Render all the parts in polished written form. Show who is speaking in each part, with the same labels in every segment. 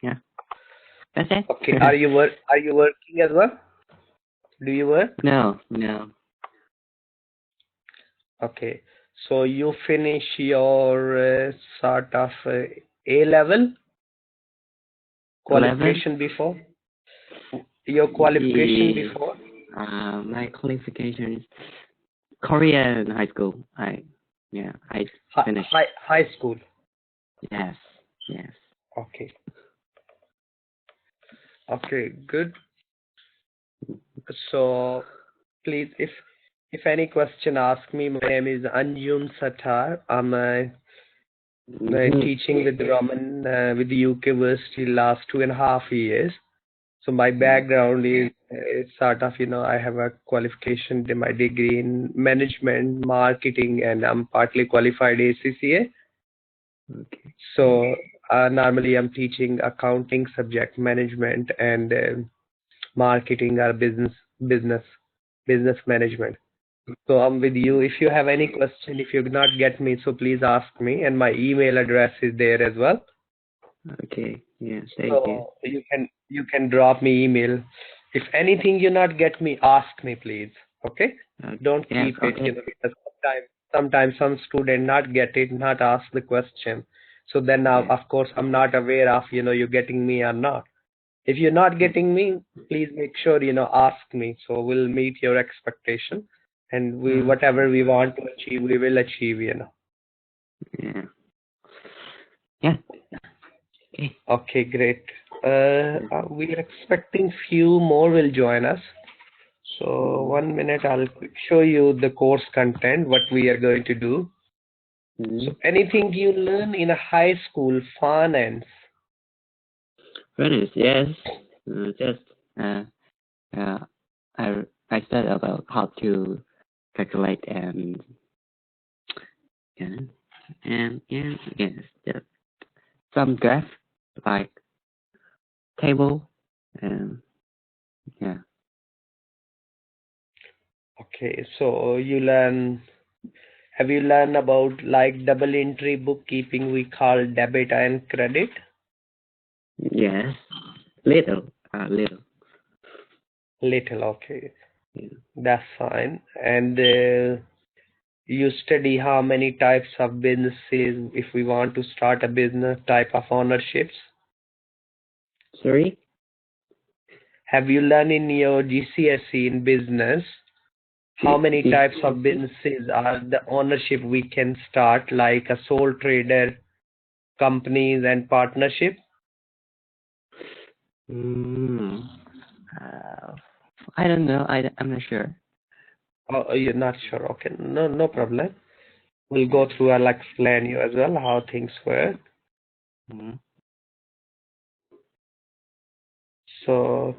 Speaker 1: Yeah, that's it.
Speaker 2: Okay. Are you working as well? Do you work?
Speaker 1: No.
Speaker 2: Okay. So you finish your sort of A level
Speaker 1: 11.
Speaker 2: qualification before? Your qualification
Speaker 1: Yeah.
Speaker 2: before?
Speaker 1: My qualification is Korean high school. I finished.
Speaker 2: High school.
Speaker 1: Yes.
Speaker 2: Okay. Okay, good. So please, if any question, ask me. My name is Anjum Satar. I'm teaching with Raman with the UK University last 2.5 years. So my background is it's sort of, I have a qualification, my degree in management, marketing, and I'm partly qualified ACCA.
Speaker 1: Okay.
Speaker 2: So normally I'm teaching accounting subject, management, and marketing or business management. So I'm with you. If you have any question, if you not get me, so please ask me, and my email address is there as well.
Speaker 1: Okay. Yeah. Thank
Speaker 2: So you can drop me email. If anything you not get me, ask me please. Okay?
Speaker 1: you.
Speaker 2: Don't
Speaker 1: Yes.
Speaker 2: keep it,
Speaker 1: Okay.
Speaker 2: because sometimes some student not get it, not ask the question. So then now,
Speaker 1: Yeah.
Speaker 2: of course, I'm not aware of, you getting me or not. If you're not getting me, please make sure, ask me. So we'll meet your expectation, and whatever we want to achieve, we will achieve,
Speaker 1: Yeah. Yeah. Okay.
Speaker 2: Okay, great. We are expecting few more will join us. So 1 minute, I'll show you the course content, what we are going to do. So anything you learn in a high school, finance.
Speaker 1: Finance. Yes. Just I said about how to calculate and yes, just some graph like table and yeah.
Speaker 2: Okay, so have you learned about like double entry bookkeeping we call debit and credit?
Speaker 1: Yes. Little.
Speaker 2: Little, okay.
Speaker 1: Yeah.
Speaker 2: That's fine. And you study how many types of businesses, if we want to start a business, type of ownerships.
Speaker 1: Sorry?
Speaker 2: Have you learned in your GCSE in business how many types of businesses are the ownership we can start, like a sole trader, companies, and partnership?
Speaker 1: I don't know. I'm not sure.
Speaker 2: Oh, you're not sure. Okay, no problem. We'll go through. I'll explain you as well how things work. So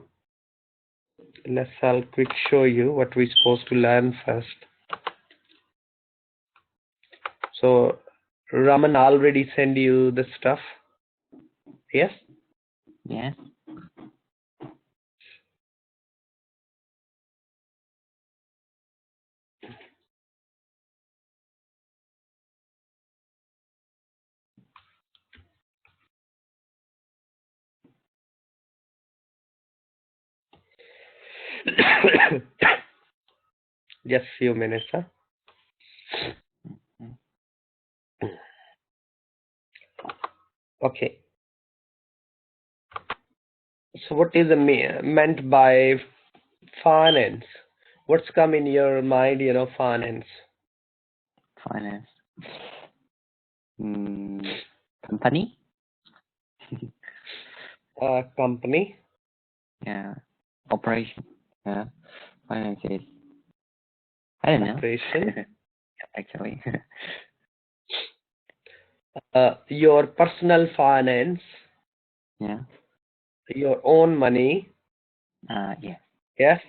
Speaker 2: I'll quick show you what we're supposed to learn first. So Raman already send you the stuff. Yes?
Speaker 1: Yes.
Speaker 2: Just few minutes, huh? Okay. So what is meant by finance? What's come in your mind, finance?
Speaker 1: Finance. Company?
Speaker 2: Company?
Speaker 1: Yeah. Operation. Yeah. Finance is I don't know.
Speaker 2: Operation?
Speaker 1: Actually.
Speaker 2: Your personal finance,
Speaker 1: Yeah.
Speaker 2: your own money.
Speaker 1: Yeah.
Speaker 2: Yes.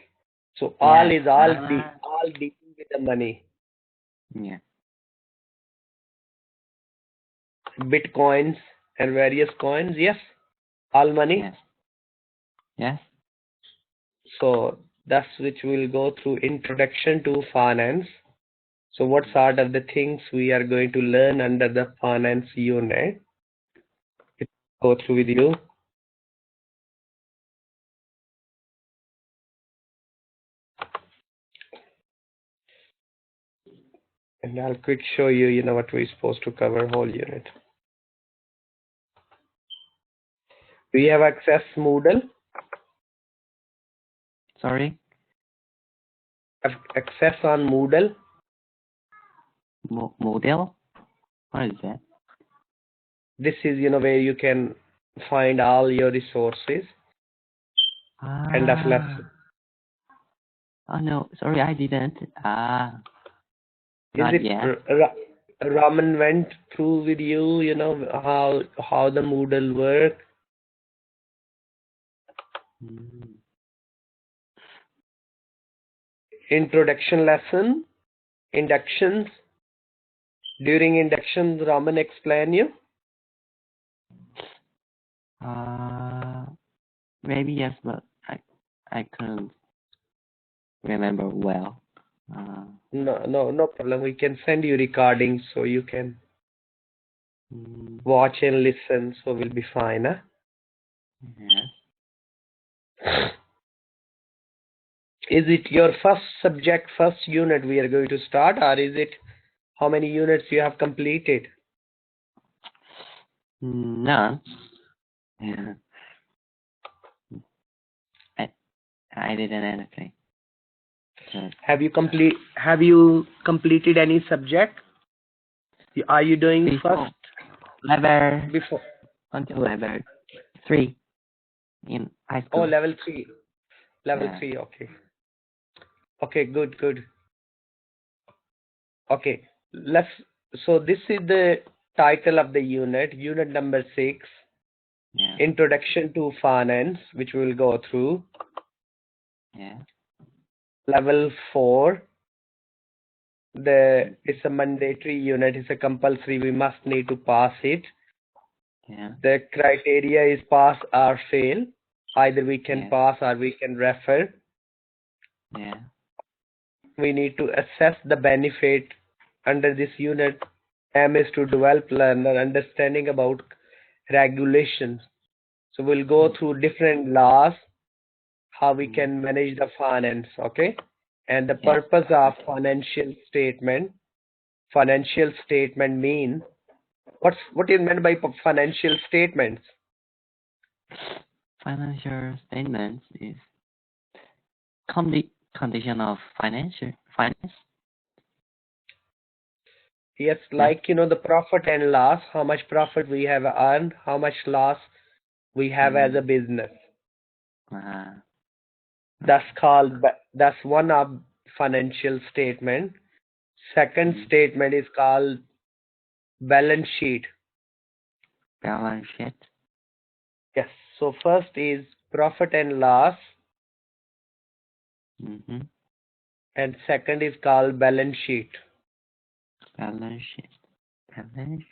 Speaker 2: So all dealing with the money.
Speaker 1: Yeah.
Speaker 2: Bitcoins and various coins. Yes. All money.
Speaker 1: Yes. Yes.
Speaker 2: So that's which we'll go through introduction to finance. So what sort of the things we are going to learn under the finance unit? Go through with you. And I'll quick show you, what we're supposed to cover whole unit. Do you have access Moodle?
Speaker 1: Sorry?
Speaker 2: Have access on Moodle?
Speaker 1: Model? What is that?
Speaker 2: This is, where you can find all your resources. End of lesson.
Speaker 1: Oh no, sorry, I didn't.
Speaker 2: Is
Speaker 1: Not
Speaker 2: it
Speaker 1: yet.
Speaker 2: Raman went through with you, how the Moodle work? Introduction lesson, inductions. During inductions, Raman explain you?
Speaker 1: Maybe yes, but I couldn't remember well.
Speaker 2: No problem. We can send you recordings so you can watch and listen. So we'll be fine, huh?
Speaker 1: Yes.
Speaker 2: Is it your first subject, first unit we are going to start, or is it how many units you have completed?
Speaker 1: None. Yeah. I didn't anything.
Speaker 2: Have you completed any subject? Are you doing
Speaker 1: Before.
Speaker 2: first?
Speaker 1: Level
Speaker 2: Before.
Speaker 1: until level 3 in high school.
Speaker 2: Oh, level 3. Level
Speaker 1: Yeah.
Speaker 2: 3, okay. Okay, good. Okay, so this is the title of the unit number 6.
Speaker 1: Yeah.
Speaker 2: Introduction to Finance, which we will go through.
Speaker 1: Yeah.
Speaker 2: Level 4. It's a mandatory unit, it's a compulsory, we must need to pass it.
Speaker 1: Yeah.
Speaker 2: The criteria is pass or fail. Either we can pass or we can refer.
Speaker 1: Yeah.
Speaker 2: We need to assess the benefit under this unit. M is to develop learner understanding about regulations. So we'll go through different laws, how we can manage the finance, okay? And the purpose of financial statement. Financial statement mean, what is meant by financial statements?
Speaker 1: Financial statements is condition of finance.
Speaker 2: Yes, like the profit and loss, how much profit we have earned, how much loss we have as a business. That's one of financial statement. Second statement is called balance sheet.
Speaker 1: Balance sheet.
Speaker 2: Yes. So first is profit and loss, and second is called balance sheet.
Speaker 1: Balance sheet. Balance.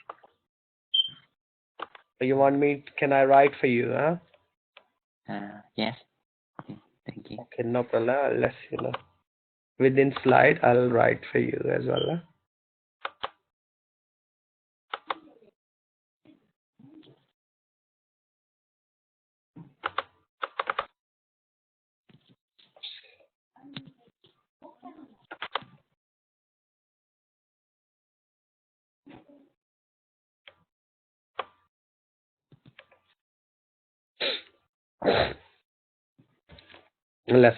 Speaker 2: You want me? Can I write for you? Huh?
Speaker 1: Yes. Okay, thank you.
Speaker 2: Okay, no problem. Let's within slide I'll write for you as well. Huh?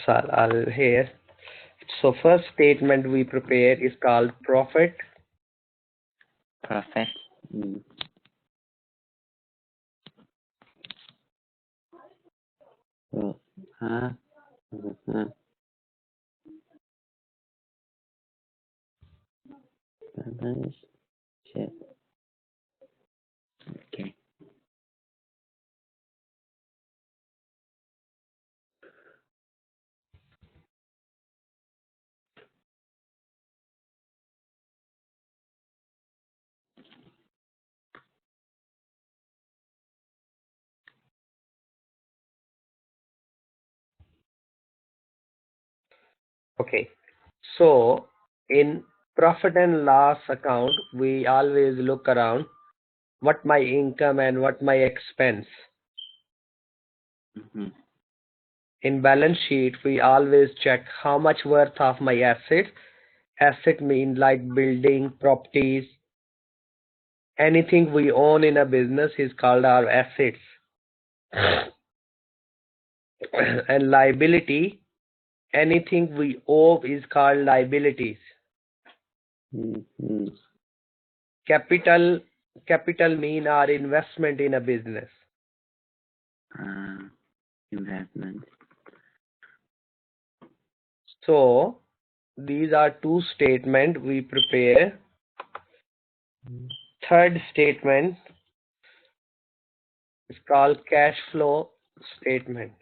Speaker 2: I'll here. So first statement we prepare is called profit.
Speaker 1: Profit. Balance sheet. Okay.
Speaker 2: Okay. So in profit and loss account, we always look around what my income and what my expense. In balance sheet, we always check how much worth of my assets Asset mean like building, properties, anything we own in a business is called our assets. And liability, anything we owe is called liabilities.
Speaker 1: Mm-hmm.
Speaker 2: Capital mean our investment in a business.
Speaker 1: Investment.
Speaker 2: So these are two statements we prepare. Third statement is called cash flow statement.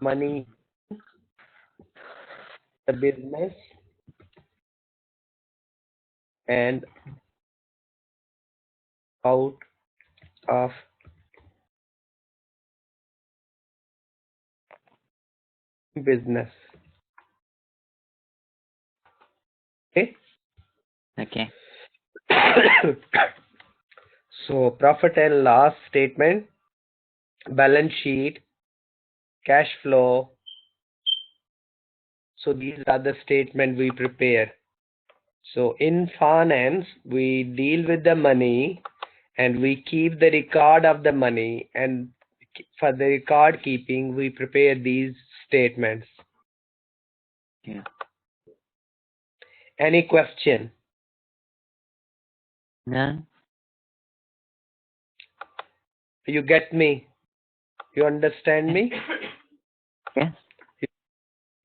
Speaker 2: Money, the business, and out of business. Okay.
Speaker 1: Okay.
Speaker 2: So profit and loss statement, balance sheet, cash flow. So these are the statements we prepare. So in finance, we deal with the money and we keep the record of the money, and for the record keeping, we prepare these statements.
Speaker 1: Yeah.
Speaker 2: Any question?
Speaker 1: None.
Speaker 2: You get me? You understand me?
Speaker 1: Yes.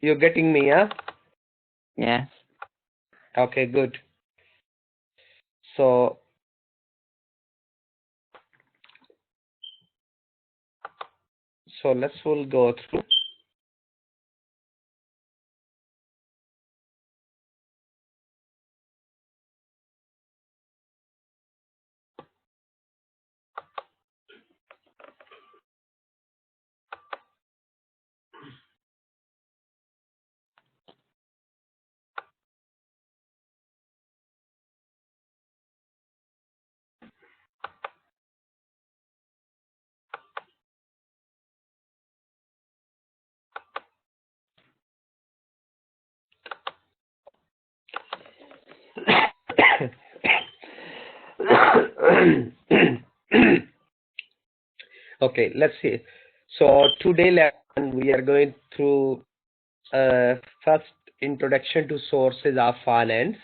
Speaker 2: You're getting me, huh?
Speaker 1: Yes.
Speaker 2: Okay, good. So we'll go through. Okay, let's see. So today lesson we are going through first introduction to sources of finance.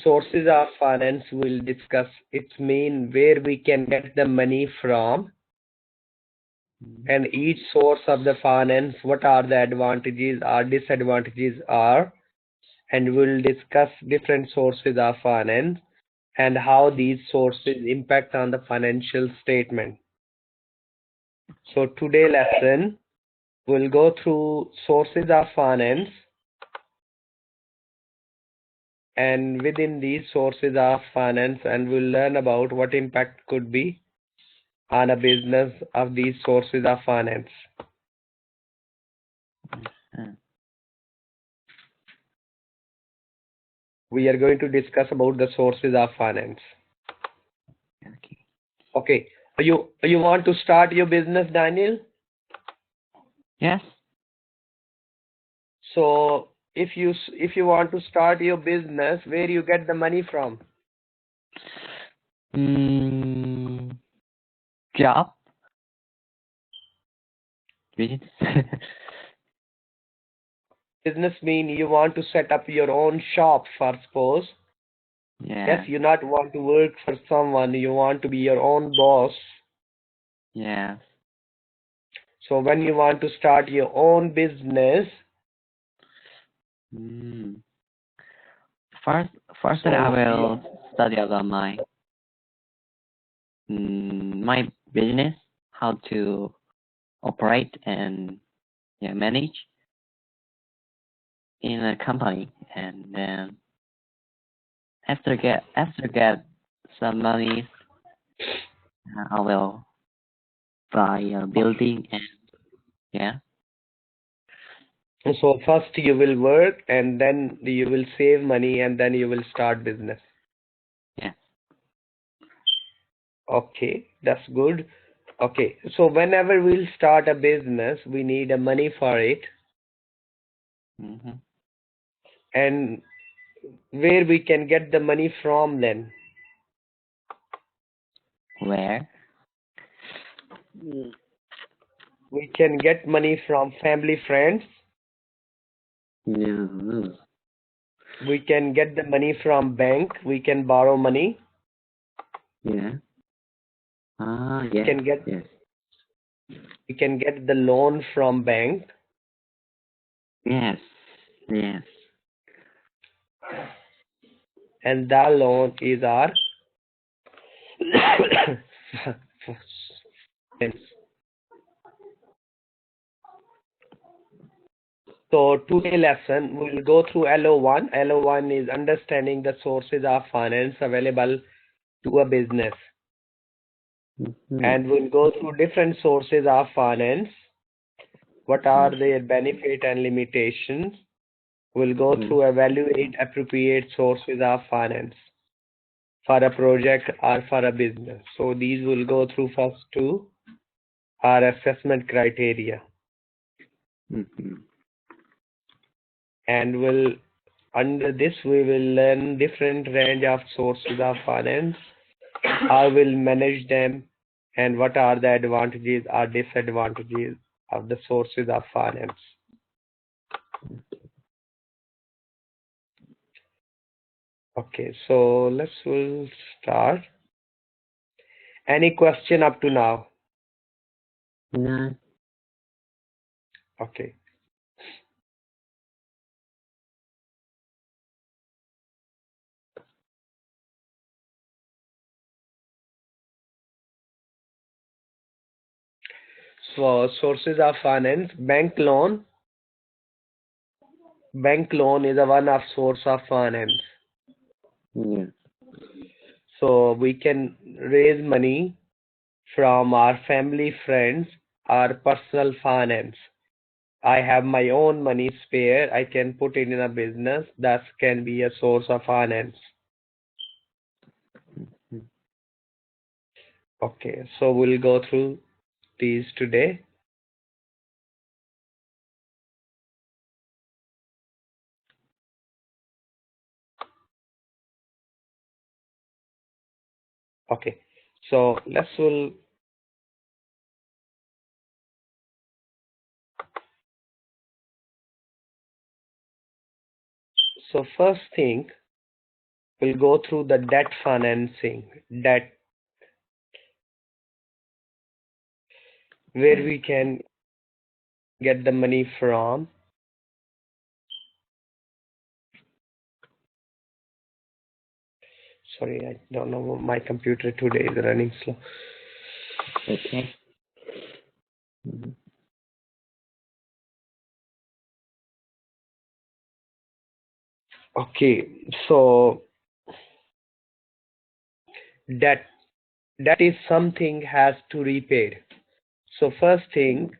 Speaker 2: Sources of finance will discuss its mean, where we can get the money from, and each source of the finance, what are the advantages or disadvantages are, and we'll discuss different sources of finance and how these sources impact on the financial statement. So today lesson we'll go through sources of finance, and within these sources of finance, and we'll learn about what impact could be on a business of these sources of finance. We are going to discuss about the sources of finance.
Speaker 1: Okay.
Speaker 2: Okay. You want to start your business, Daniel?
Speaker 1: Yes.
Speaker 2: So if you want to start your business, where you get the money from?
Speaker 1: Job.
Speaker 2: Business mean you want to set up your own shop, for suppose.
Speaker 1: Yeah.
Speaker 2: Yes, you not want to work for someone, you want to be your own boss.
Speaker 1: Yeah.
Speaker 2: So when you want to start your own business,
Speaker 1: First I will study about my my business, how to operate and manage in a company, and then after get some money, I will buy a building and
Speaker 2: so first you will work and then you will save money and then you will start business.
Speaker 1: Yeah.
Speaker 2: Okay, that's good. Okay, so whenever we'll start a business, we need a money for it, and where we can get the money from then?
Speaker 1: Where?
Speaker 2: We can get money from family, friends.
Speaker 1: No.
Speaker 2: We can get the money from bank. We can borrow money.
Speaker 1: Yeah.
Speaker 2: We
Speaker 1: Yes.
Speaker 2: can get
Speaker 1: Yes.
Speaker 2: we can get the loan from bank,
Speaker 1: Yes. Yes.
Speaker 2: and that loan is our So today lesson we'll go through LO1. LO1 is understanding the sources of finance available to a business, and we'll go through different sources of finance. What are their benefit and limitations? We'll go through evaluate appropriate sources of finance for a project or for a business. So these will go through first two are assessment criteria, and will under this we will learn different range of sources of finance, how we'll manage them, and what are the advantages or disadvantages of the sources of finance. Okay, so we'll start. Any question up to now?
Speaker 1: No.
Speaker 2: Okay. So sources of finance, bank loan. Bank loan is a one of source of finance.
Speaker 1: Yeah.
Speaker 2: So we can raise money from our family, friends, or personal finance. I have my own money spare. I can put it in a business. That can be a source of finance. Okay, so we'll go through these today. Okay, so so first thing we'll go through the debt financing. Debt, where we can get the money from. Sorry, I don't know, my computer today is running slow.
Speaker 1: Okay.
Speaker 2: Okay, so debt is something has to repaid. So first thing,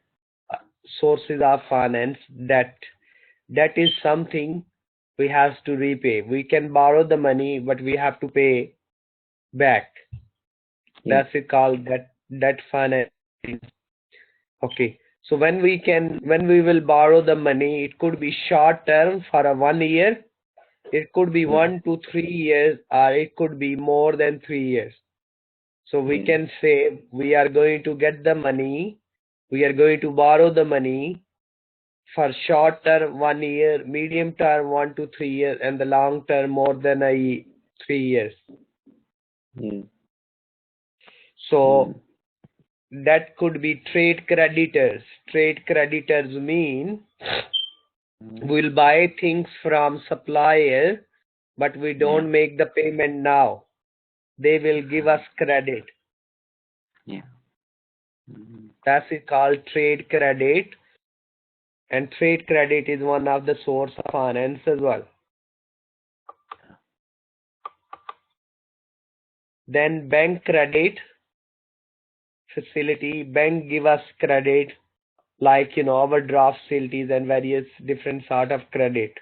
Speaker 2: sources of finance, debt is something we have to repay. We can borrow the money, but we have to pay back.
Speaker 1: Yeah.
Speaker 2: That's it called debt financing. Okay, so when we will borrow the money, it could be short term for a 1 year, it could be 1 to 3 years, or it could be more than 3 years. So we can say we are going to get the money, we are going to borrow the money for short term 1 year, medium term 1 to 3 years, and the long term more than 3 years. So that could be trade creditors. Trade creditors mean we'll buy things from supplier, but we don't make the payment now. They will give us credit.
Speaker 1: Yeah.
Speaker 2: That's it called trade credit. And trade credit is one of the source of finance as well. Then bank credit facility. Bank give us credit like overdraft facilities and various different sort of credit.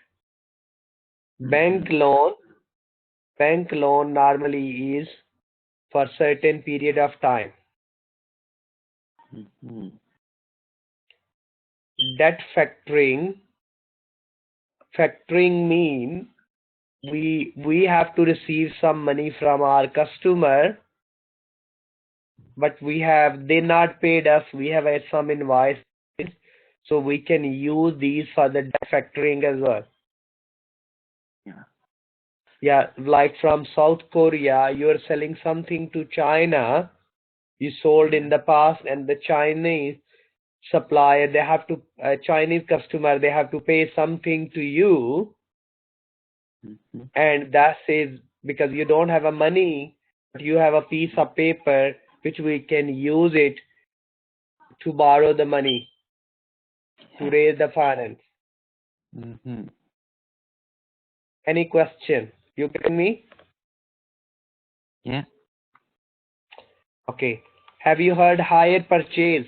Speaker 2: Bank loan normally is for certain period of time.
Speaker 1: Mm-hmm.
Speaker 2: Debt factoring mean we have to receive some money from our customer, but they not paid us. We have some invoice, so we can use these for the debt factoring as well.
Speaker 1: Yeah.
Speaker 2: Yeah, like from South Korea, you are selling something to China, you sold in the past, and the Chinese supplier, they have to, Chinese customer, they have to pay something to you,
Speaker 1: Mm-hmm.
Speaker 2: and that says, because you don't have a money, but you have a piece of paper which we can use it to borrow the money, to raise the finance.
Speaker 1: Mm-hmm.
Speaker 2: Any question? You getting me?
Speaker 1: Yeah.
Speaker 2: Okay. Have you heard hire purchase?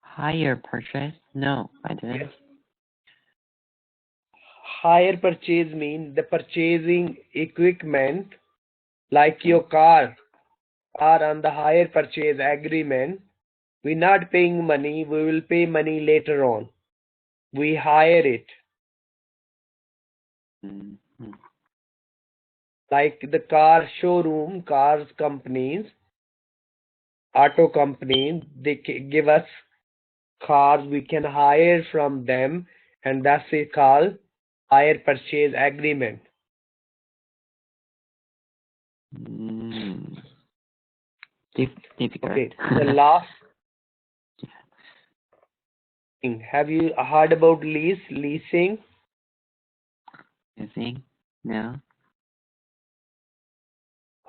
Speaker 1: Hire purchase? No, I didn't.
Speaker 2: Yes. Hire purchase means the purchasing equipment like your car are on the hire purchase agreement. We're not paying money, we will pay money later on. We hire it.
Speaker 1: Mm-hmm.
Speaker 2: Like the car showroom, cars companies, auto companies, they give us cars we can hire from them, and that's it called hire purchase agreement.
Speaker 1: Mm. Difficult.
Speaker 2: Okay, the last thing, have you heard about leasing?
Speaker 1: You think? No.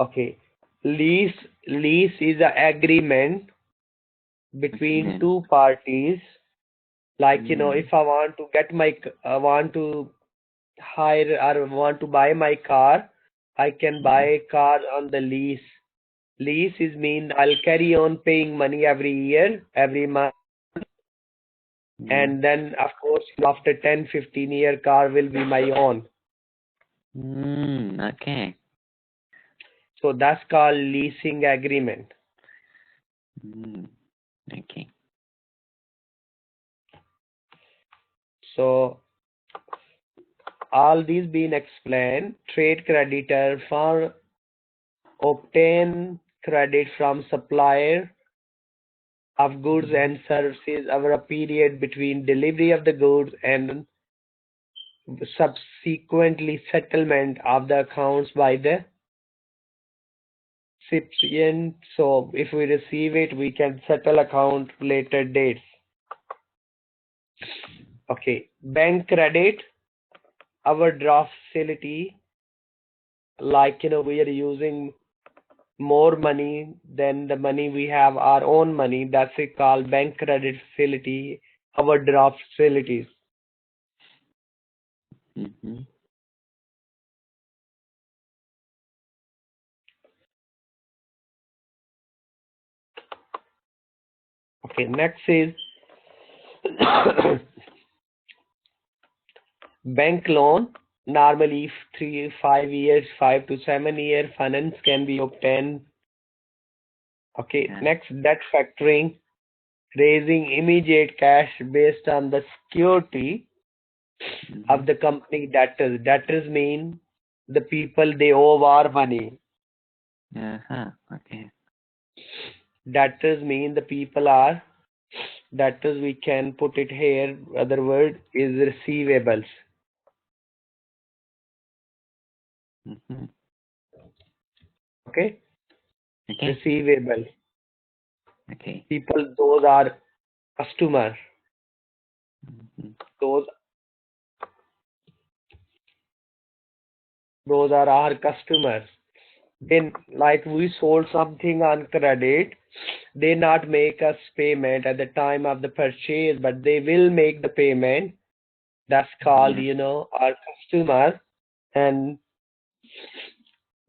Speaker 2: Okay, lease is an agreement between
Speaker 1: Agreement.
Speaker 2: two parties. Like, you know,
Speaker 1: Mm.
Speaker 2: if I want to I want to hire or want to buy my car, I can buy a car on the lease. Lease is mean I'll carry on paying money every year, every month,
Speaker 1: Yeah.
Speaker 2: and then of course after 10-15 year car will be my own.
Speaker 1: Okay.
Speaker 2: So that's called leasing agreement.
Speaker 1: Okay.
Speaker 2: So all these being explained, trade creditor for obtain credit from supplier of goods and services over a period between delivery of the goods and subsequently settlement of the accounts by the recipient. So if we receive it, we can settle account later dates. Okay, bank credit, overdraft facility, like, you know, we are using more money than the money we have, our own money, that's it called bank credit facility, overdraft facilities.
Speaker 1: Mm-hmm.
Speaker 2: Okay, next is bank loan. Normally 5 years, 5 to 7 year finance can be obtained. Okay,
Speaker 1: Yeah.
Speaker 2: next, debt factoring, raising immediate cash based on the security of the company debtors. Debtors mean the people they owe our money.
Speaker 1: Okay.
Speaker 2: Debtors mean the people are debtors. We can put it here. Other word is receivables.
Speaker 1: Mm-hmm.
Speaker 2: Okay,
Speaker 1: Okay.
Speaker 2: receivable.
Speaker 1: Okay.
Speaker 2: People, those are customer.
Speaker 1: Mm-hmm.
Speaker 2: Those are our customers. Then, like, we sold something on credit, they not make us payment at the time of the purchase, but they will make the payment. That's called,
Speaker 1: Yeah.
Speaker 2: you know, our customer, and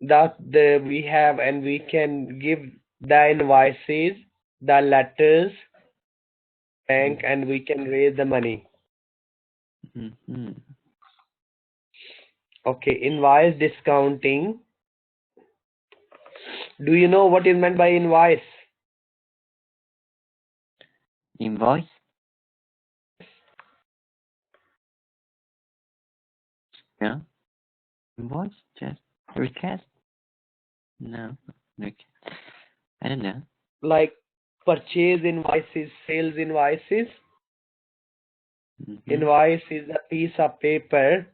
Speaker 2: that we have, and we can give the invoices, the letters, bank, and we can raise the money.
Speaker 1: Mm-hmm.
Speaker 2: Okay, invoice discounting. Do you know what is meant by invoice?
Speaker 1: Invoice? No? Invoice? Just request? No. Okay. I don't know.
Speaker 2: Like purchase invoices, sales invoices. Invoice is a piece of paper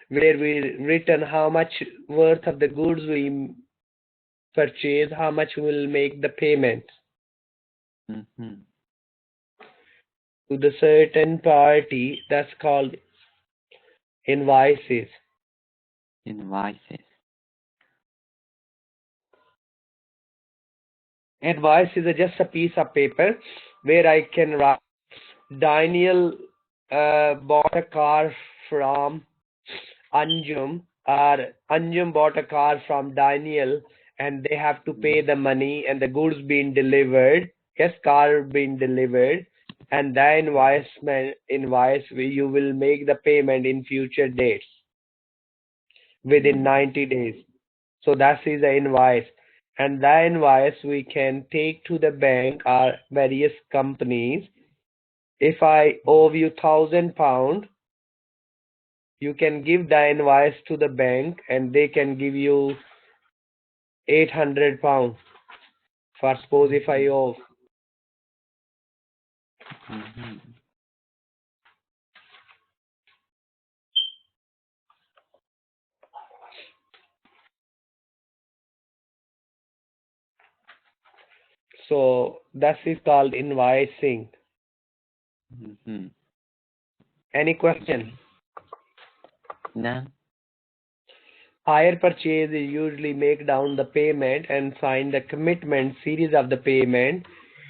Speaker 2: where we written how much worth of the goods we purchase, how much we will make the payment to the certain party. That's called invoices.
Speaker 1: Invoices.
Speaker 2: Invoice is just a piece of paper where I can write Daniel bought a car from Anjum, or Anjum bought a car from Daniel, and they have to pay the money and the goods being delivered. Yes, car being delivered, and the invoice you will make the payment in future dates within 90 days. So that is the invoice. And the invoice we can take to the bank or various companies. If I owe you £1,000, you can give the invoice to the bank and they can give you £800. For suppose if I owe. So that is called invoicing. Any question?
Speaker 1: No.
Speaker 2: Hire purchase is usually make down the payment and sign the commitment series of the payment,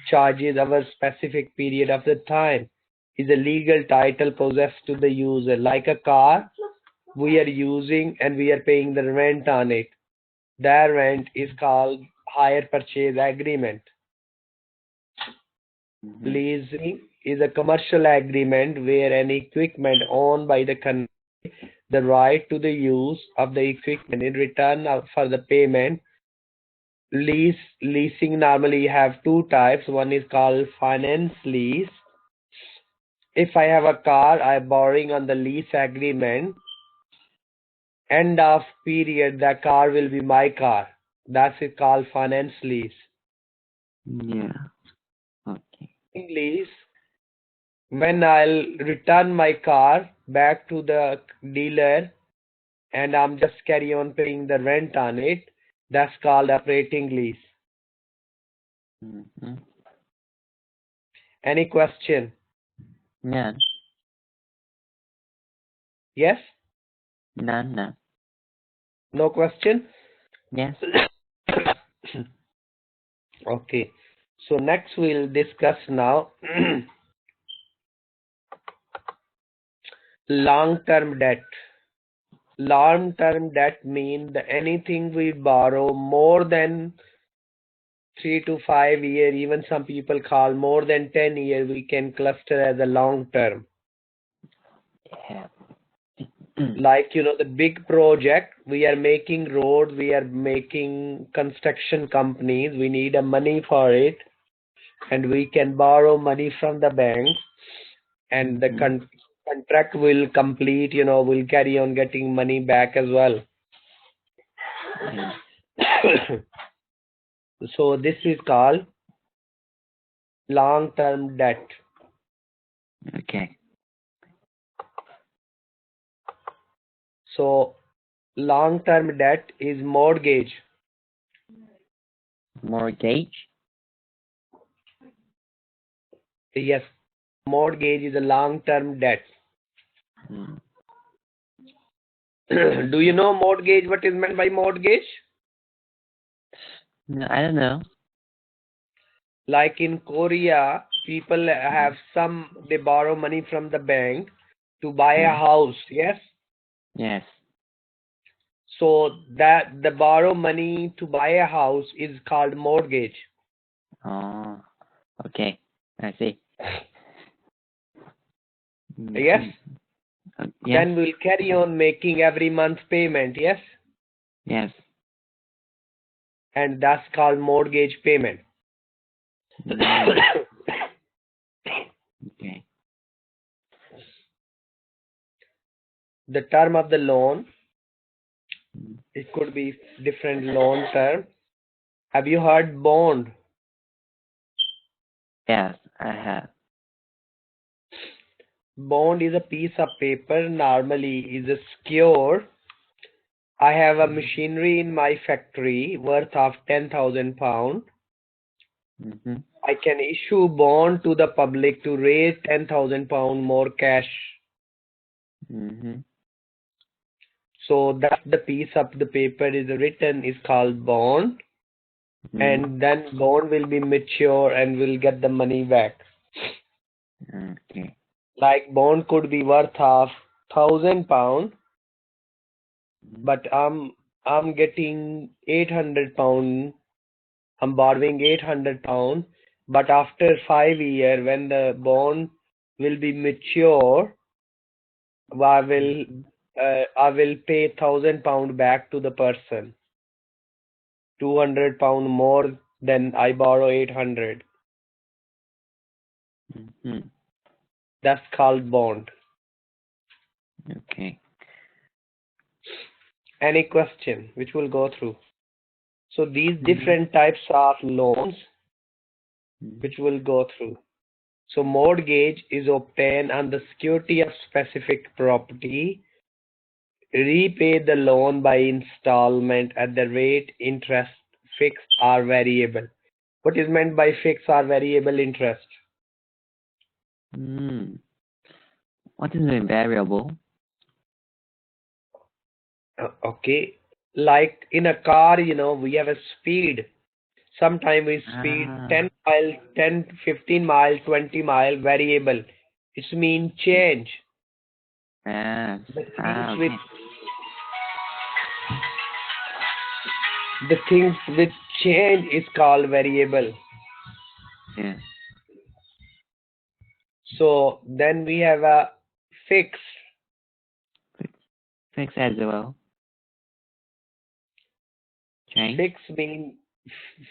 Speaker 2: charges over specific period of the time, is a legal title possessed to the user. Like a car, we are using and we are paying the rent on it. That rent is called hire purchase agreement. Leasing is a commercial agreement where any equipment owned by the country, the right to the use of the equipment in return for the payment. Leasing normally have two types. One is called finance lease. If I have a car, I am borrowing on the lease agreement. End of period, the car will be my car. That's it called finance lease.
Speaker 1: Yeah. Okay.
Speaker 2: Lease, when I'll return my car back to the dealer and I'm just carry on paying the rent on it, that's called operating lease. Any question?
Speaker 1: None.
Speaker 2: Yes?
Speaker 1: None. No.
Speaker 2: No question?
Speaker 1: Yes.
Speaker 2: Okay. So next we'll discuss now long-term debt. Long-term debt means that anything we borrow more than 3 to 5 years, even some people call more than 10 years, we can cluster as a long-term.
Speaker 1: Yeah.
Speaker 2: Like, the big project, we are making roads, we are making construction companies, we need a money for it, and we can borrow money from the bank, and the contract will complete, we'll carry on getting money back as well. So this is called long-term debt.
Speaker 1: Okay.
Speaker 2: So long-term debt is mortgage.
Speaker 1: Mortgage?
Speaker 2: Yes, mortgage is a long-term debt. Do you know mortgage? What is meant by mortgage?
Speaker 1: No, I don't know.
Speaker 2: Like in Korea, people have they borrow money from the bank to buy a house. Yes.
Speaker 1: Yes.
Speaker 2: So that the borrow money to buy a house is called mortgage.
Speaker 1: Oh, okay. I see.
Speaker 2: Yes.
Speaker 1: Yes.
Speaker 2: Then we'll carry on making every month payment. Yes.
Speaker 1: Yes.
Speaker 2: And that's called mortgage payment. the term of the loan. It could be different loan term. Have you heard bond?
Speaker 1: Yes, I have.
Speaker 2: Bond is a piece of paper, normally is a secure. I have a machinery in my factory worth of £10,000.
Speaker 1: Mm-hmm.
Speaker 2: I can issue bond to the public to raise £10,000 more cash.
Speaker 1: Mm-hmm.
Speaker 2: So that's the piece of the paper is written is called bond, and then bond will be mature and will get the money back.
Speaker 1: Okay.
Speaker 2: Like bond could be worth of £1,000, but I'm getting £800. I'm borrowing £800, but after 5 years, when the bond will be mature, I will pay £1,000 back to the person. £200 more than I borrow 800.
Speaker 1: Mm-hmm.
Speaker 2: That's called bond.
Speaker 1: Okay.
Speaker 2: Any question which we'll go through? So these different types of loans which we'll go through. So mortgage is obtained on the security of specific property. Repay the loan by installment at the rate interest fixed or variable. What is meant by fixed or variable interest?
Speaker 1: What is a variable?
Speaker 2: Okay. Like in a car, we have a speed. Sometimes we speed 10 mile, 10, 15 mile, 20 mile, variable. It's mean change.
Speaker 1: Okay.
Speaker 2: The things with change is called variable.
Speaker 1: Yeah.
Speaker 2: So then we have a fixed.
Speaker 1: Fixed as well. Change.
Speaker 2: Fixed mean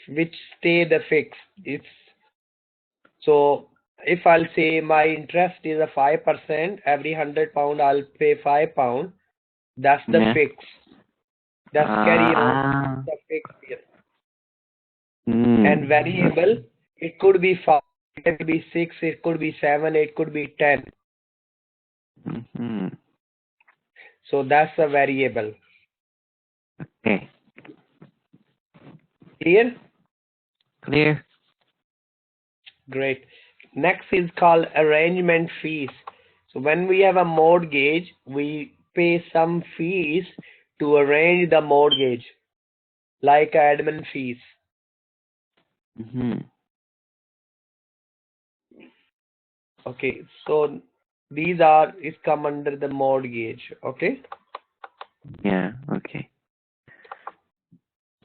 Speaker 2: which stay the fixed. It's so if I'll say my interest is a 5%, every £100 I'll pay £5. That's the fixed. That's carry on the fixed here. And variable, it could be 5, it could be 6, it could be 7, it could be 10. So that's a variable.
Speaker 1: Okay.
Speaker 2: Clear?
Speaker 1: Clear.
Speaker 2: Great. Next is called arrangement fees. So when we have a mortgage, we pay some fees to arrange the mortgage, like admin fees. Okay, so these is come under the mortgage. Okay.
Speaker 1: Yeah. Okay.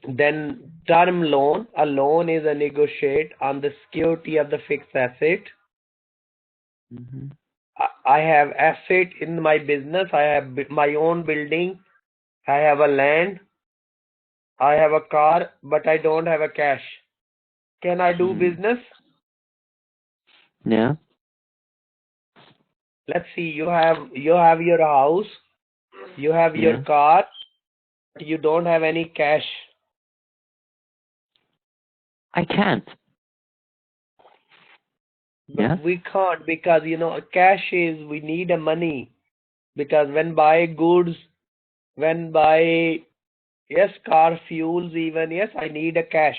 Speaker 2: Then term loan. A loan is a negotiate on the security of the fixed asset. I have asset in my business. I have my own building. I have a land. I have a car, but I don't have a cash. Can I do business?
Speaker 1: Yeah.
Speaker 2: Let's see. You have your house. You have your car. But you don't have any cash.
Speaker 1: I can't.
Speaker 2: But we can't because cash is we need a money, because when buy goods, when buy car fuels, even I need a cash.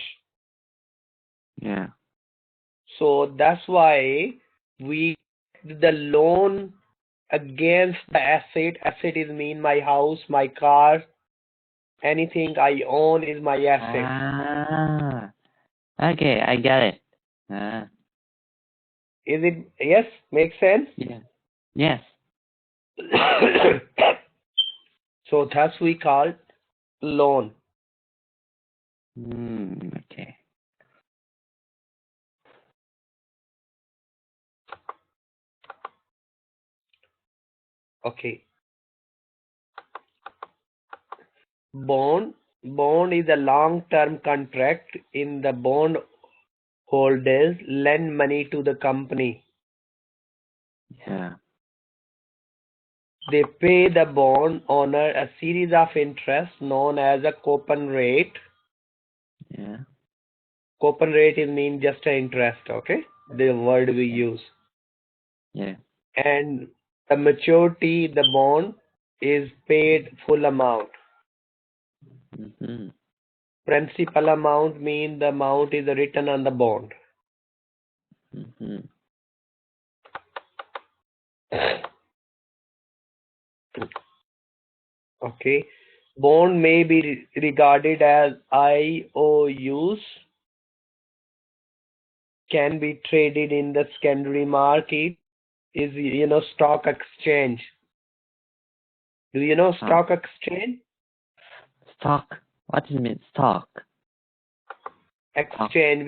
Speaker 1: Yeah.
Speaker 2: So that's why we the loan against the asset. Asset is mean my house, my car, anything I own is my asset.
Speaker 1: Okay, I got it.
Speaker 2: Is it yes? Makes sense?
Speaker 1: Yeah. Yes.
Speaker 2: So that's we call loan.
Speaker 1: Okay.
Speaker 2: Okay. Bond is a long-term contract in the bond holders lend money to the company.
Speaker 1: Yeah.
Speaker 2: they pay the bond owner a series of interest known as a coupon rate.
Speaker 1: Yeah.
Speaker 2: Coupon rate is mean just an interest, okay? The word we use.
Speaker 1: Yeah.
Speaker 2: And the maturity, the bond is paid full amount.
Speaker 1: Mm-hmm.
Speaker 2: Principal amount mean the amount is written on the bond.
Speaker 1: Mm-hmm.
Speaker 2: Okay. Bond may be regarded as IOUs, can be traded in the secondary market, is stock exchange. Do you know
Speaker 1: Stock.
Speaker 2: stock exchange?
Speaker 1: Stock. What does it mean? Stock.
Speaker 2: Exchange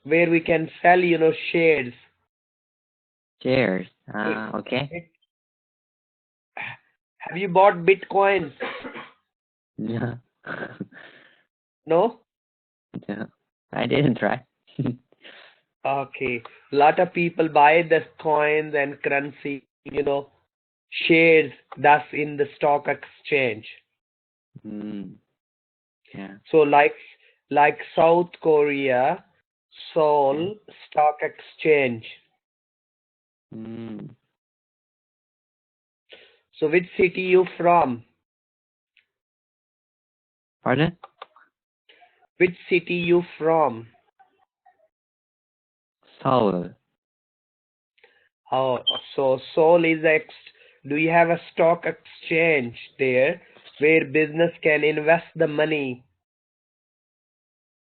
Speaker 2: where we can sell shares.
Speaker 1: Shares.
Speaker 2: It,
Speaker 1: Okay.
Speaker 2: it, have you bought bitcoins?
Speaker 1: Yeah.
Speaker 2: No?
Speaker 1: Yeah. I didn't try.
Speaker 2: Okay. Lot of people buy the coins and currency, shares that's in the stock exchange.
Speaker 1: Mm. Yeah.
Speaker 2: So like South Korea, Seoul Stock Exchange.
Speaker 1: Mm.
Speaker 2: So which city you from?
Speaker 1: Pardon?
Speaker 2: Which city you from?
Speaker 1: Seoul.
Speaker 2: Oh, so Seoul is do you have a stock exchange there where business can invest the money?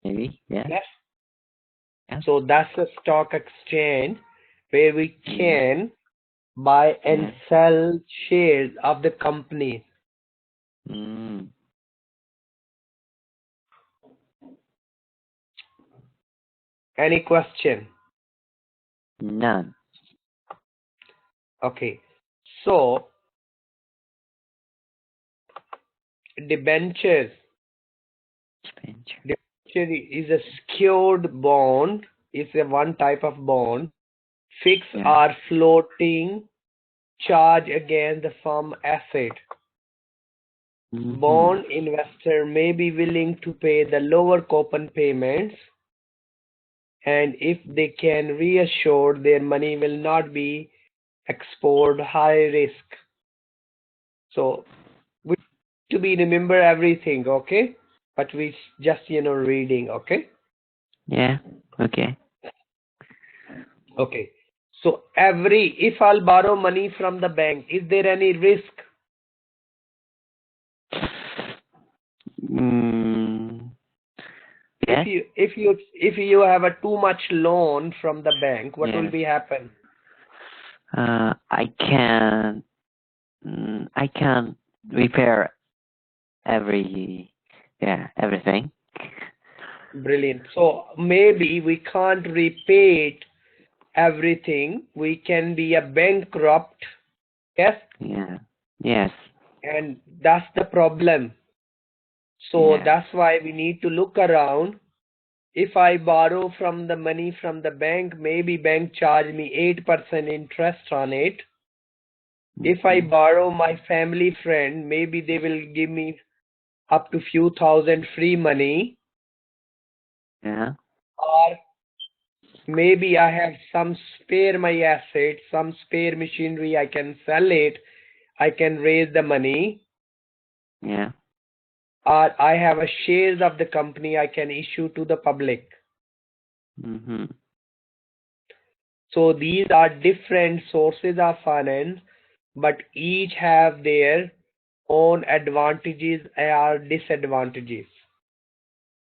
Speaker 1: Maybe. Yeah.
Speaker 2: Yes.
Speaker 1: Yeah.
Speaker 2: So that's a stock exchange where we can buy and sell shares of the company.
Speaker 1: Mm.
Speaker 2: Any question?
Speaker 1: None.
Speaker 2: Okay. So debentures.
Speaker 1: Venture.
Speaker 2: Debenture is a secured bond. It's a one type of bond. Fixed or floating charge against the firm asset.
Speaker 1: Mm-hmm.
Speaker 2: Bond investor may be willing to pay the lower coupon payments, and if they can reassure their money will not be exposed high risk. So we need to be remember everything, okay? But we just reading, okay?
Speaker 1: Yeah. Okay.
Speaker 2: Okay. So if I'll borrow money from the bank, is there any risk?
Speaker 1: Mm. Yes.
Speaker 2: If you have a too much loan from the bank, what will
Speaker 1: Yes.
Speaker 2: be happen?
Speaker 1: I can. I can repair everything.
Speaker 2: Brilliant. So maybe we can't repay it everything. We can be a bankrupt. Yes.
Speaker 1: Yeah. Yes.
Speaker 2: And that's the problem. So
Speaker 1: Yeah.
Speaker 2: that's why we need to look around. If I borrow from the money from the bank, maybe bank charge me 8% interest on it. If I borrow my family friend, maybe they will give me up to few thousand free money.
Speaker 1: Yeah.
Speaker 2: Or maybe I have some spare my assets, some spare machinery, I can sell it, I can raise the money.
Speaker 1: Yeah.
Speaker 2: Or I have a shares of the company I can issue to the public.
Speaker 1: Mm-hmm.
Speaker 2: So these are different sources of finance, but each have their own advantages or disadvantages.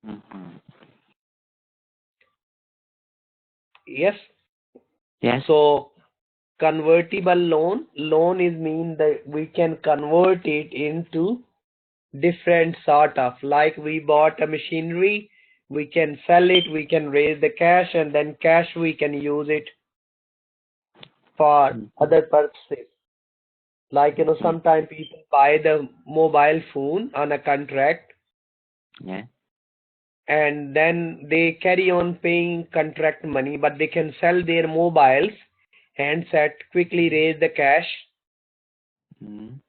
Speaker 1: Mm-hmm.
Speaker 2: Yes.
Speaker 1: Yes.
Speaker 2: So convertible loan is mean that we can convert it into different sort of, like we bought a machinery, we can sell it, we can raise the cash, and then cash we can use it for other purposes. Like sometimes people buy the mobile phone on a contract,
Speaker 1: Yeah.
Speaker 2: and then they carry on paying contract money, but they can sell their mobiles, handset, quickly raise the cash,
Speaker 1: Mm.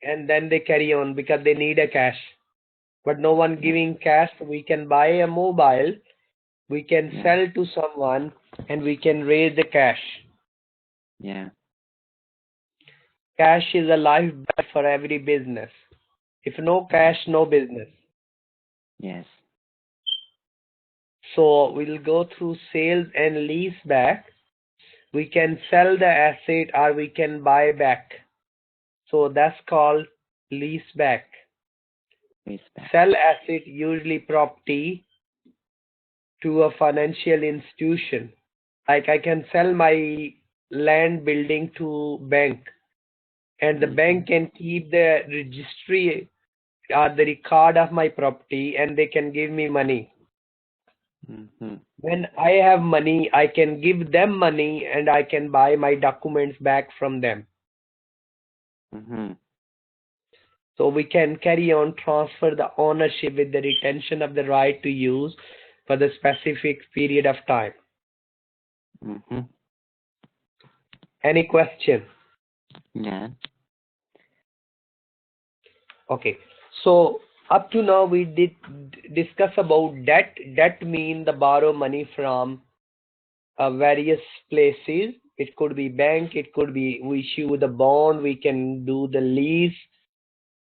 Speaker 2: and then they carry on because they need a cash. But no one giving cash, so we can buy a mobile, we can
Speaker 1: Yeah.
Speaker 2: sell to someone, and we can raise the cash.
Speaker 1: Yeah.
Speaker 2: Cash is a lifeblood for every business. If no cash, no business.
Speaker 1: Yes.
Speaker 2: So we'll go through sales and leaseback. We can sell the asset or we can buy back. So that's called leaseback.
Speaker 1: Leaseback.
Speaker 2: Sell asset, usually property, to a financial institution. Like I can sell my land building to bank, and the bank can keep the registry or the record of my property, and they can give me money.
Speaker 1: Mm-hmm.
Speaker 2: When I have money, I can give them money and I can buy my documents back from them.
Speaker 1: Mm-hmm.
Speaker 2: So we can carry on transfer the ownership with the retention of the right to use for the specific period of time.
Speaker 1: Mm-hmm.
Speaker 2: Any question?
Speaker 1: Yeah.
Speaker 2: Okay. So up to now we did discuss about debt. Debt mean the borrow money from various places. It could be bank, it could be we issue the bond, we can do the lease.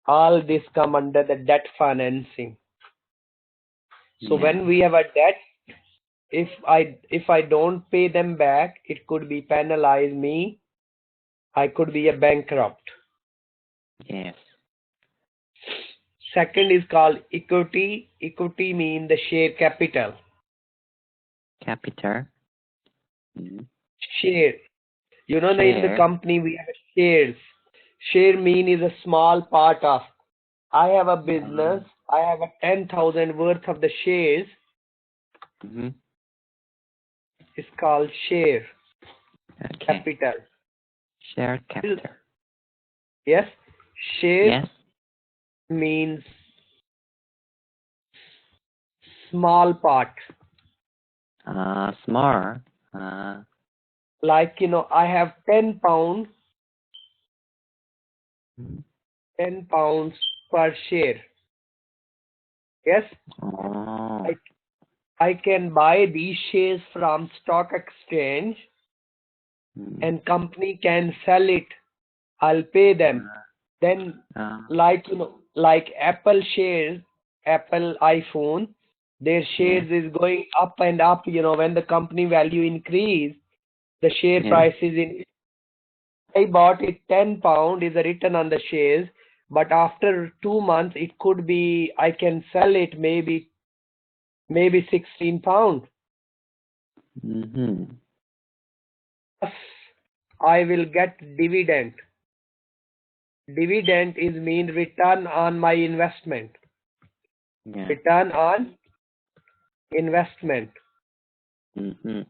Speaker 2: All this come under the debt financing. So
Speaker 1: Yeah.
Speaker 2: when we have a debt, if I don't pay them back, it could be penalize me. I could be a bankrupt.
Speaker 1: Yes.
Speaker 2: Second is called equity. Equity mean the share capital.
Speaker 1: Capital. Mm-hmm.
Speaker 2: Share. You know, in the
Speaker 1: Share.
Speaker 2: company we have shares. Share mean is a small part of. I have a business. I have a 10,000 worth of the shares.
Speaker 1: Mm-hmm.
Speaker 2: It's called share
Speaker 1: Okay.
Speaker 2: capital.
Speaker 1: Share capital.
Speaker 2: Yes, share
Speaker 1: Yes.
Speaker 2: means small part.
Speaker 1: Small.
Speaker 2: Like I have 10 pounds,
Speaker 1: Mm-hmm.
Speaker 2: 10 pounds per share. Yes,
Speaker 1: Oh.
Speaker 2: I can buy these shares from stock exchange,
Speaker 1: Mm.
Speaker 2: and company can sell it. I'll pay them. Then like like Apple shares, Apple iPhone, their shares is going up and up. When the company value increase, the share
Speaker 1: Yeah.
Speaker 2: price is in. I bought it 10 pound is a return on the shares, but after 2 months it could be I can sell it maybe 16 pound.
Speaker 1: Mm-hmm.
Speaker 2: Plus I will get dividend. Dividend is mean return on my investment.
Speaker 1: Yeah.
Speaker 2: Return on investment.
Speaker 1: Mm-hmm.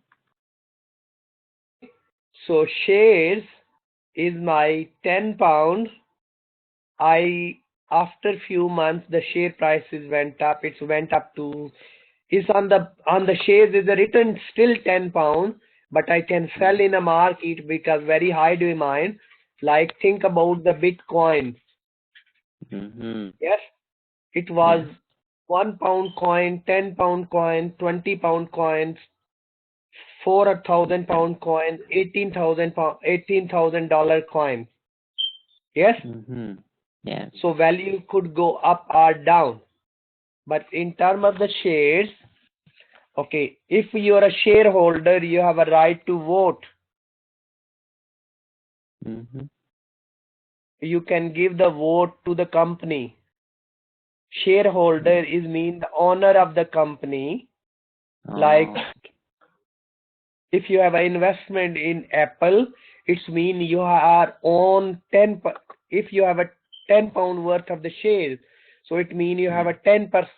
Speaker 2: So shares is my 10 pound. After few months the share prices went up. It went up to is on the shares is the return still 10 pound, but I can sell in a market because very high demand. Like think about the Bitcoin.
Speaker 1: Mm-hmm.
Speaker 2: Yes, it was 1 pound coin, 10 pound coin, 20 pound coins, 4,000 pound coin, 18,000 dollar coin. Yes,
Speaker 1: Mm-hmm. Yes.
Speaker 2: so value could go up or down. But in terms of the shares, okay, if you are a shareholder, you have a right to vote.
Speaker 1: Mm-hmm.
Speaker 2: You can give the vote to the company. Shareholder is mean the owner of the company. Like
Speaker 1: Oh.
Speaker 2: if you have an investment in Apple, it's mean you are on 10. If you have a 10 pound worth of the shares, so it mean you have a 10 pound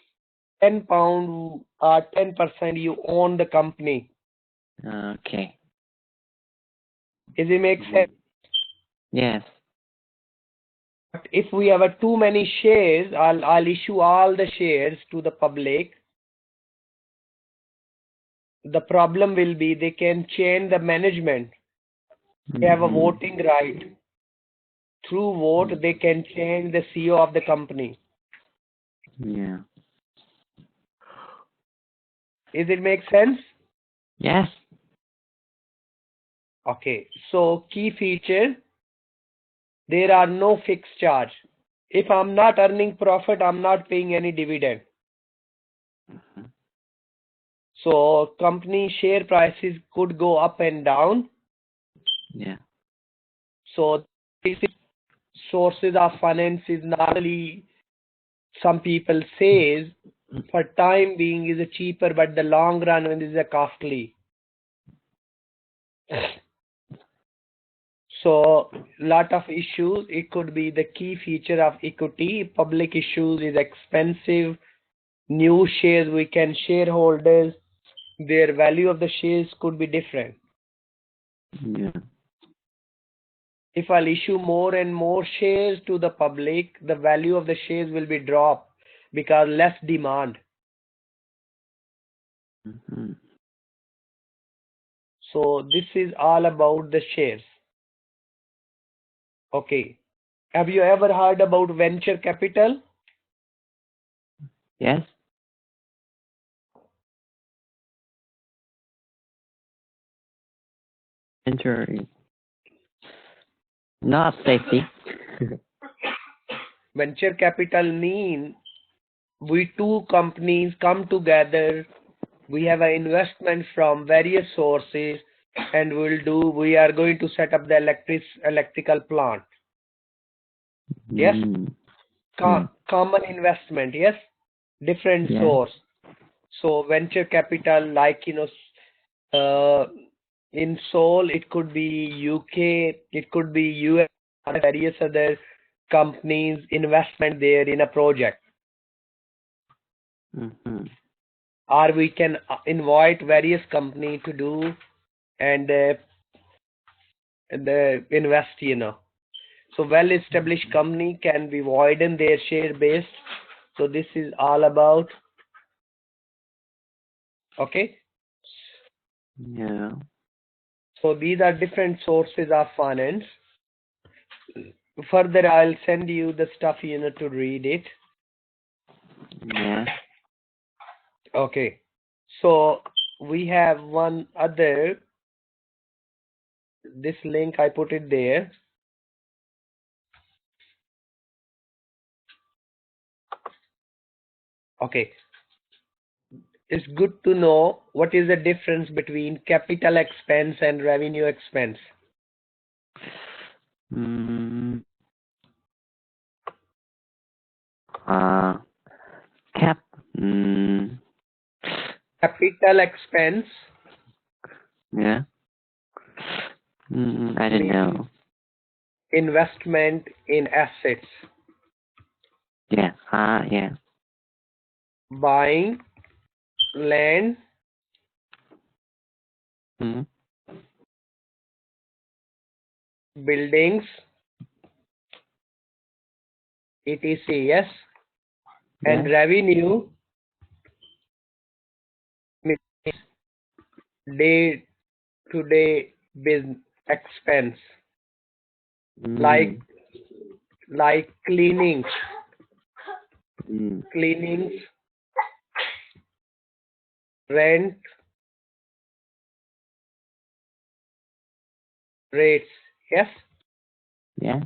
Speaker 2: 10% you own the company.
Speaker 1: Okay.
Speaker 2: Does it make
Speaker 1: Mm-hmm.
Speaker 2: sense?
Speaker 1: Yes.
Speaker 2: But if we have a too many shares, I'll issue all the shares to the public. The problem will be they can change the management. They have a
Speaker 1: Mm-hmm.
Speaker 2: voting right. through vote, they can change the CEO of the company.
Speaker 1: Yeah.
Speaker 2: Is it make sense?
Speaker 1: Yes.
Speaker 2: Okay. So key feature, there are no fixed charge. If I'm not earning profit, I'm not paying any dividend.
Speaker 1: Mhm.
Speaker 2: So company share prices could go up and down.
Speaker 1: Yeah.
Speaker 2: So this is sources of finance is normally, some people says for time being is a cheaper, but the long run when is a costly. So lot of issues. It could be the key feature of equity. Public issues is expensive. New shares we can shareholders. Their value of the shares could be different.
Speaker 1: Yeah.
Speaker 2: If I'll issue more and more shares to the public, the value of the shares will be dropped because less demand.
Speaker 1: Mhm.
Speaker 2: So this is all about the shares. Okay. Have you ever heard about venture capital?
Speaker 1: Yes. Enter. Not safety.
Speaker 2: Venture capital mean we two companies come together. We have an investment from various sources, and we are going to set up the electrical plant. Yes.
Speaker 1: Mm. Mm.
Speaker 2: Common investment. Yes. Different
Speaker 1: Yeah.
Speaker 2: source. So venture capital, like in Seoul, it could be UK, it could be US, various other companies investment there in a project.
Speaker 1: Mhm.
Speaker 2: Or we can invite various company to do and the invest. So well-established company can be widen their share base. So this is all about. Okay.
Speaker 1: Yeah.
Speaker 2: So these are different sources of finance. Further, I'll send you the stuff to read it.
Speaker 1: Yeah.
Speaker 2: Okay. So we have one other. This link I put it there. Okay. It's good to know what is the difference between capital expense and revenue expense.
Speaker 1: Mm. Uh. Cap. Mm.
Speaker 2: Capital expense
Speaker 1: Yeah. I don't
Speaker 2: means
Speaker 1: know.
Speaker 2: investment in assets,
Speaker 1: Yeah. Yeah.
Speaker 2: buying land,
Speaker 1: Mm.
Speaker 2: buildings, etc. Yes. And
Speaker 1: Yeah.
Speaker 2: revenue means day-to-day business expense, like
Speaker 1: Mm.
Speaker 2: cleaning,
Speaker 1: Mm.
Speaker 2: cleanings, rent, rates. Yes.
Speaker 1: Yeah.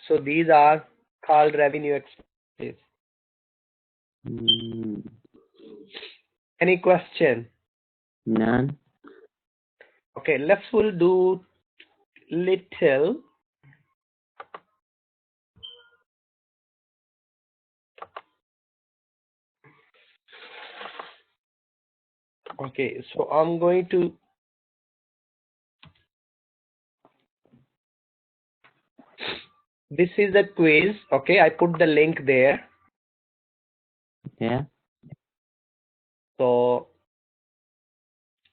Speaker 2: So these are called revenue expenses.
Speaker 1: Mm.
Speaker 2: Any question?
Speaker 1: None.
Speaker 2: Okay, we'll do little. Okay, so I'm going to. This is the quiz. Okay, I put the link there.
Speaker 1: Yeah.
Speaker 2: So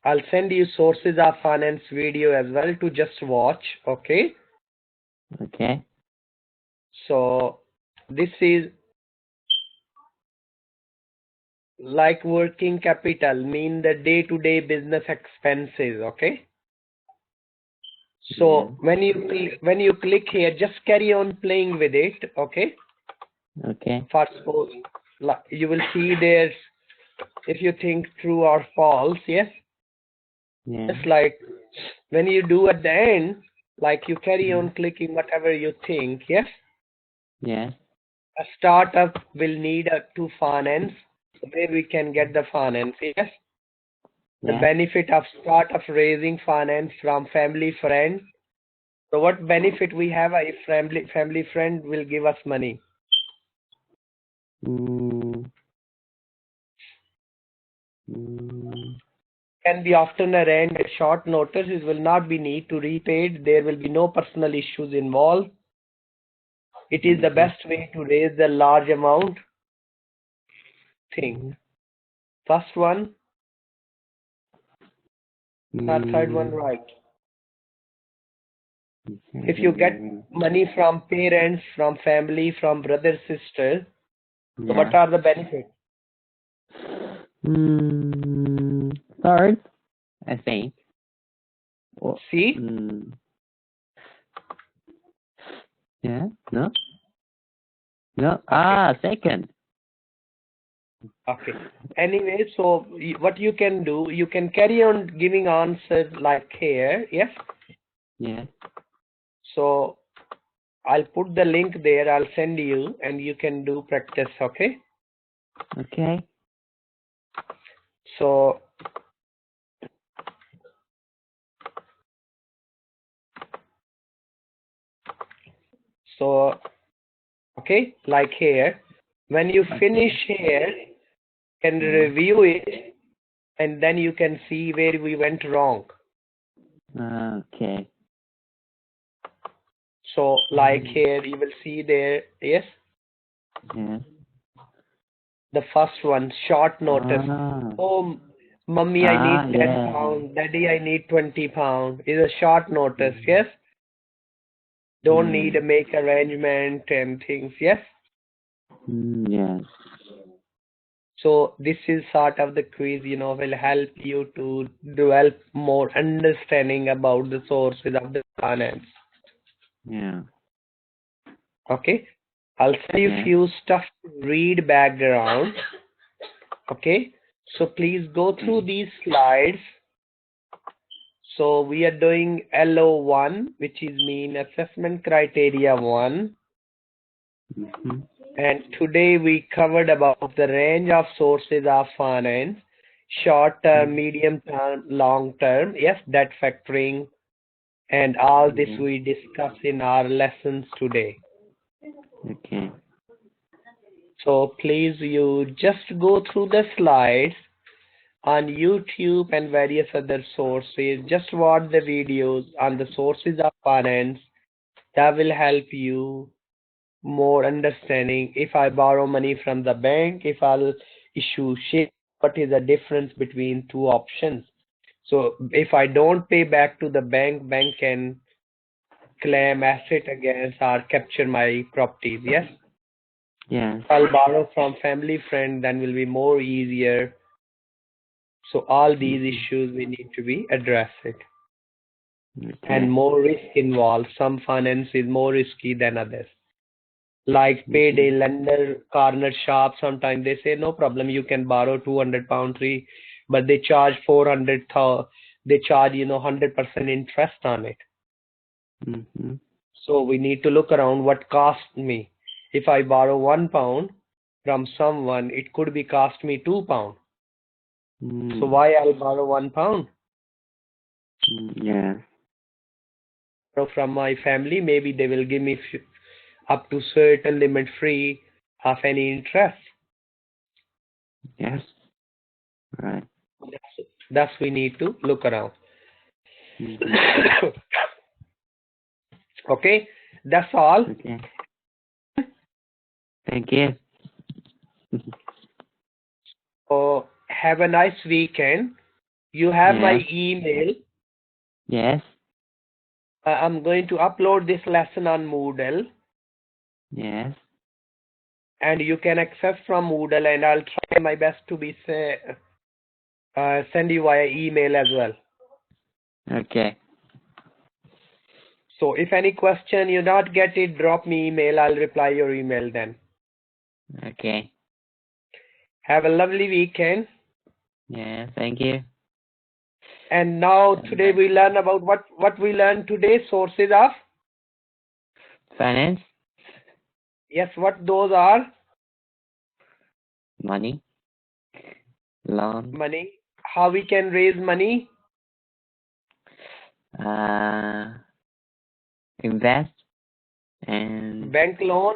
Speaker 2: I'll send you sources of finance video as well to just watch. Okay.
Speaker 1: Okay.
Speaker 2: So this is like working capital, mean the day-to-day business expenses. Okay. So when you click here, just carry on playing with it, okay?
Speaker 1: Okay.
Speaker 2: For suppose, you will see there's, if you think true or false, yes?
Speaker 1: Yeah.
Speaker 2: Just like when you do at the end, like you carry on clicking whatever you think, yes?
Speaker 1: Yes.
Speaker 2: A startup will need to finance, where we can get the finance, yes? The
Speaker 1: Yeah.
Speaker 2: benefit of startup raising finance from family friend. So what benefit we have if family friend will give us money?
Speaker 1: Mm. Mm.
Speaker 2: Can be often arranged at short notice. It will not be need to repaid. There will be no personal issues involved. It is the best way to raise the large amount thing. First one, third one, right. If you get money from parents, from family, from brother, sister, so what are the benefits?
Speaker 1: Third, I think.
Speaker 2: See?
Speaker 1: Yeah. No. No. Okay. Second.
Speaker 2: Okay. Anyway, so what you can do, you can carry on giving answers like here, yes?
Speaker 1: Yeah.
Speaker 2: So I'll put the link there, I'll send you, and you can do practice, okay?
Speaker 1: Okay.
Speaker 2: So okay, like here, when you finish here, you can review it, and then you can see where we went wrong.
Speaker 1: Okay.
Speaker 2: So like here, you will see there, yes?
Speaker 1: Yes.
Speaker 2: The first one, short notice. Oh, mommy, I need 10 pounds. Daddy, I need 20 pounds. Is a short notice, yes? Don't need to make arrangement and things, yes?
Speaker 1: Yes.
Speaker 2: So this is sort of the quiz, will help you to develop more understanding about the sources of the finance.
Speaker 1: Yeah.
Speaker 2: Okay? I'll send you few stuff to read background. Okay? So please go through these slides. So we are doing LO1, which is mean assessment criteria 1. And today we covered about the range of sources of finance, short term, medium term, long term, yes, debt factoring, and all this we discuss in our lessons today.
Speaker 1: Okay.
Speaker 2: So please you just go through the slides on YouTube and various other sources. Just watch the videos on the sources of finance. That will help you more understanding. If I borrow money from the bank, if I'll issue share, what is the difference between two options? So if I don't pay back to the bank, bank can claim asset against or capture my properties, yes?
Speaker 1: Yeah.
Speaker 2: If I'll borrow from family friend, then will be more easier. So all these issues we need to be addressed. And more risk involved. Some finance is more risky than others. Like payday lender, corner shop, sometimes they say no problem, you can borrow 200 pound tree, but they charge 400, they charge 100% interest on it. So we need to look around what cost me. If I borrow £1 from someone, it could be cost me £2. So why I'll borrow £1?
Speaker 1: Yeah.
Speaker 2: So from my family, maybe they will give me up to certain limit free of any interest.
Speaker 1: Yes. Right.
Speaker 2: That's we need to look around. Okay, that's all.
Speaker 1: Okay. Thank you.
Speaker 2: So have a nice weekend. You have my email.
Speaker 1: Yes.
Speaker 2: I'm going to upload this lesson on Moodle.
Speaker 1: Yes.
Speaker 2: And you can access from Moodle, and I'll try my best to be send you via email as well.
Speaker 1: Okay.
Speaker 2: So if any question you not get it, drop me email. I'll reply your email then.
Speaker 1: Okay.
Speaker 2: Have a lovely weekend.
Speaker 1: Yeah, thank you.
Speaker 2: And now today we learn about what we learned today, sources of
Speaker 1: Finance,
Speaker 2: yes, what those are.
Speaker 1: money, loan,
Speaker 2: Money, how we can raise money,
Speaker 1: invest, and
Speaker 2: bank loan,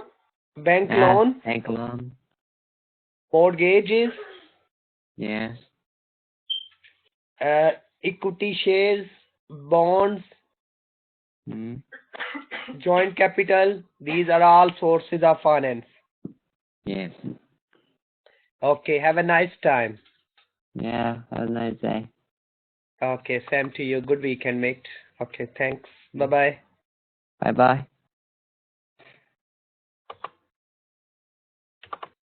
Speaker 2: bank loan,
Speaker 1: bank loan.
Speaker 2: mortgages,
Speaker 1: Yes.
Speaker 2: equity shares, bonds,
Speaker 1: Mm.
Speaker 2: joint capital. These are all sources of finance.
Speaker 1: Yes.
Speaker 2: Okay, have a nice time.
Speaker 1: Yeah, have a nice day.
Speaker 2: Okay, same to you. Good weekend, mate. Okay, thanks. Bye-bye.
Speaker 1: Bye bye.